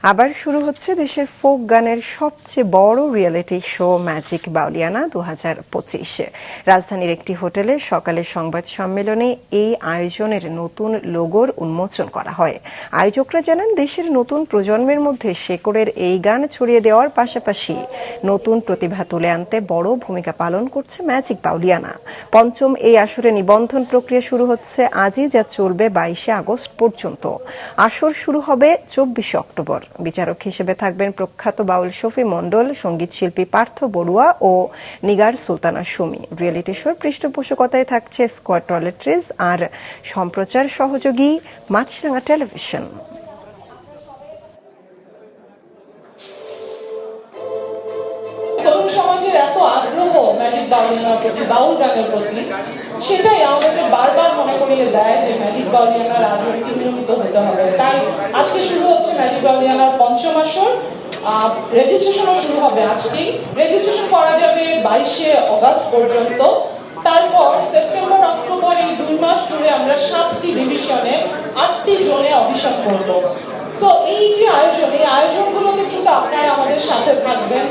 আবার শুরু হচ্ছে দেশের ফোক গানের সবচেয়ে বড় রিয়েলিটি শো ম্যাজিক বাউলিয়ানা 2025। রাজধানীর একটি হোটেলে সকালে সংবাদ সম্মেলনে এই আয়োজনের নতুন লোগোর উন্মোচন করা হয়। আয়োজকরা জানান, দেশের নতুন প্রজন্মের মধ্যে শেকড়ের এই গান ছড়িয়ে দেওয়ার পাশাপাশি নতুন প্রতিভা তুলে আনতে বড় ভূমিকা পালন করছে ম্যাজিক বাউলিয়ানা। পঞ্চম এই আসরে নিবন্ধন প্রক্রিয়া শুরু হচ্ছে আজই, যা চলবে 22 আগস্ট পর্যন্ত। আসর শুরু হবে 24 অক্টোবর। বিচারক হিসেবে থাকবেন প্রখ্যাত বাউল শফি মণ্ডল, সঙ্গীত শিল্পী পার্থ বড়ুয়া ও নিগার সুলতানা সুমি। রিয়েলিটি শোর পৃষ্ঠপোষকতায় থাকছে স্কোয়াড টয়লেট্রিজ আর সম্প্রচার সহযোগী মাছরাঙা টেলিভিশন। তরুণ সমাজের এত আগ্রহ ম্যাজিক বাউলিয়ানার প্রতি, বাউল গানের প্রতি, সেটাই আমাদেরকে বারবার মনে করিয়ে দেয় যে ম্যাজিক বাউলিয়ানার আগ্রহকে নিয়মিত হতে হবে। তাই আজকে শুরু হচ্ছে ম্যাজিক বাউলিয়ানার পঞ্চম আসর। রেজিস্ট্রেশনও শুরু হবে আজকেই। রেজিস্ট্রেশন করা যাবে 22 আগস্ট পর্যন্ত। তারপর সেপ্টেম্বর অক্টোবর এই 2 মাস জুড়ে আমরা 7টি ডিভিশনে 8টি জোনে অডিশন করব। তো এই যে আয়োজন, এই আয়োজনগুলোতে কিন্তু আপনারা আমাদের সাথে থাকবেন।